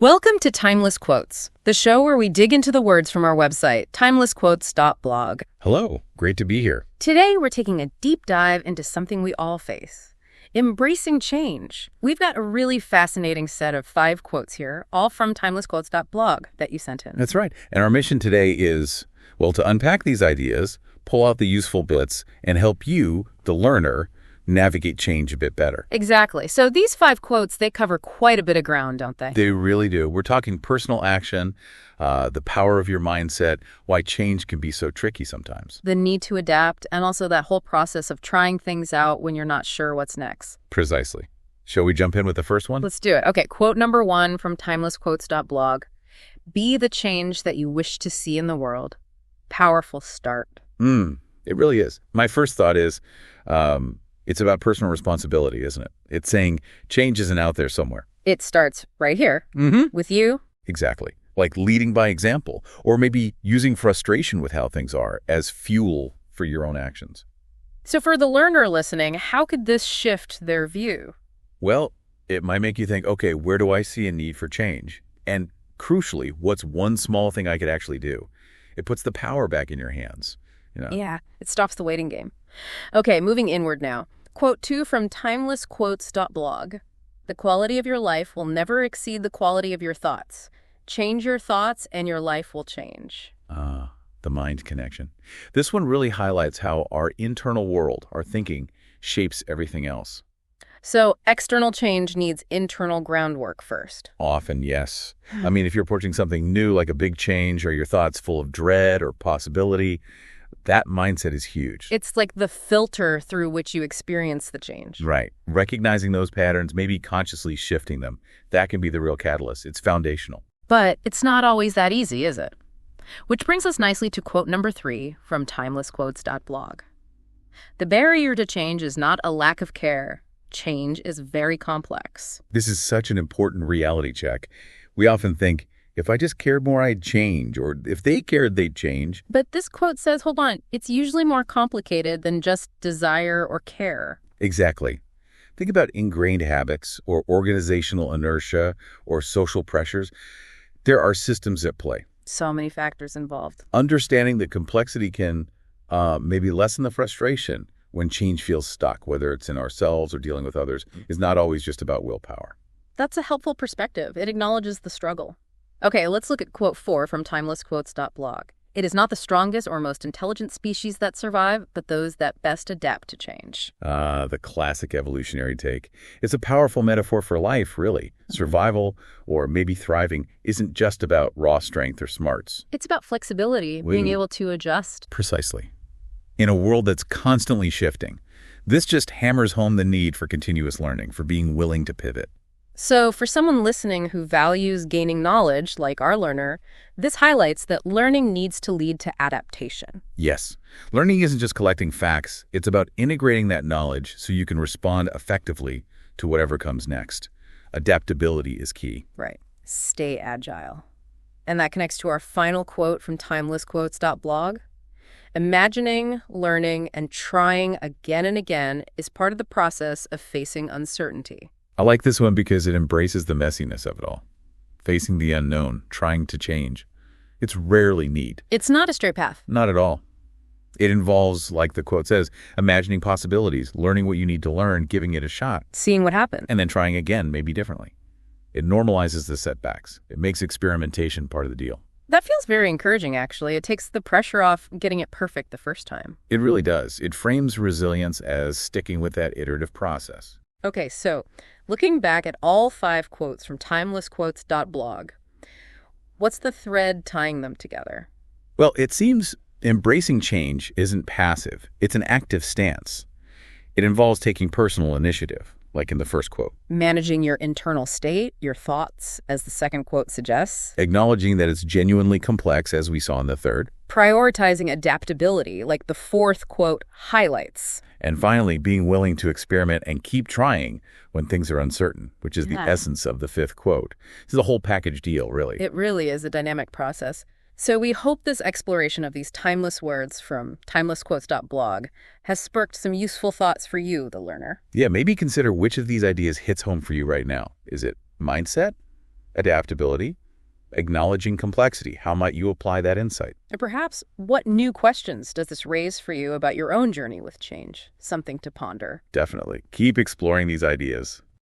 Welcome to Timeless Quotes, the show where we dig into the words from our website, TimelessQuotes.blog. Hello, great to be here. Today, we're taking a deep dive into something we all face, embracing change. We've got a really fascinating set of 5 quotes here, all from TimelessQuotes.blog that you sent in. That's right. And our mission today is, well, to unpack these ideas, pull out the useful bits, and help you, the learner, navigate change a bit better. Exactly. So these 5 quotes, they cover quite a bit of ground, don't they? They really do. We're talking personal action, the power of your mindset, why change can be so tricky sometimes. The need to adapt, and also that whole process of trying things out when you're not sure what's next. Precisely. Shall we jump in with the first one? Let's do it. Okay, quote number 1 from TimelessQuotes.blog. Be the change that you wish to see in the world. Powerful start. It really is. My first thought is, it's about personal responsibility, isn't it? It's saying change isn't out there somewhere. It starts right here with you. Exactly. Like leading by example, or maybe using frustration with how things are as fuel for your own actions. So for the learner listening, how could this shift their view? Well, it might make you think, okay, where do I see a need for change? And crucially, what's one small thing I could actually do? It puts the power back in your hands. Yeah, it stops the waiting game. Okay, moving inward now. Quote 2 from TimelessQuotes.blog. The quality of your life will never exceed the quality of your thoughts. Change your thoughts and your life will change. The mind connection. This one really highlights how our internal world, our thinking, shapes everything else. So external change needs internal groundwork first. Often, yes. I mean, if you're approaching something new, like a big change, or your thoughts full of dread or possibility, that mindset is huge. It's like the filter through which you experience the change. Right. Recognizing those patterns, maybe consciously shifting them, that can be the real catalyst. It's foundational. But it's not always that easy, is it? Which brings us nicely to quote number 3 from TimelessQuotes.blog. The barrier to change is not a lack of care. Change is very complex. This is such an important reality check. We often think, if I just cared more, I'd change, or if they cared, they'd change. But this quote says, hold on, it's usually more complicated than just desire or care. Exactly. Think about ingrained habits or organizational inertia or social pressures. There are systems at play. So many factors involved. Understanding the complexity can maybe lessen the frustration when change feels stuck, whether it's in ourselves or dealing with others, is not always just about willpower. That's a helpful perspective. It acknowledges the struggle. Okay, let's look at quote 4 from TimelessQuotes.blog. It is not the strongest or most intelligent species that survive, but those that best adapt to change. The classic evolutionary take. It's a powerful metaphor for life, really. Survival, or maybe thriving, isn't just about raw strength or smarts. It's about flexibility, being able to adjust. Precisely. In a world that's constantly shifting, this just hammers home the need for continuous learning, for being willing to pivot. So for someone listening who values gaining knowledge, like our learner, this highlights that learning needs to lead to adaptation. Yes. Learning isn't just collecting facts. It's about integrating that knowledge so you can respond effectively to whatever comes next. Adaptability is key. Right. Stay agile. And that connects to our final quote from TimelessQuotes.blog. Imagining, learning, and trying again and again is part of the process of facing uncertainty. I like this one because it embraces the messiness of it all. Facing the unknown, trying to change. It's rarely neat. It's not a straight path. Not at all. It involves, like the quote says, imagining possibilities, learning what you need to learn, giving it a shot. Seeing what happens. And then trying again, maybe differently. It normalizes the setbacks. It makes experimentation part of the deal. That feels very encouraging, actually. It takes the pressure off getting it perfect the first time. It really does. It frames resilience as sticking with that iterative process. Okay, so looking back at all 5 quotes from TimelessQuotes.blog, what's the thread tying them together? Well, it seems embracing change isn't passive. It's an active stance. It involves taking personal initiative, like in the first quote. Managing your internal state, your thoughts, as the second quote suggests. Acknowledging that it's genuinely complex, as we saw in the third. Prioritizing adaptability, like the fourth quote highlights. And finally, being willing to experiment and keep trying when things are uncertain, which is the essence of the 5th quote. This is a whole package deal, really. It really is a dynamic process. So we hope this exploration of these timeless words from TimelessQuotes.blog has sparked some useful thoughts for you, the learner. Yeah, maybe consider which of these ideas hits home for you right now. Is it mindset, Adaptability. Acknowledging complexity. How might you apply that insight? And perhaps, what new questions does this raise for you about your own journey with change? Something to ponder. Definitely. Keep exploring these ideas.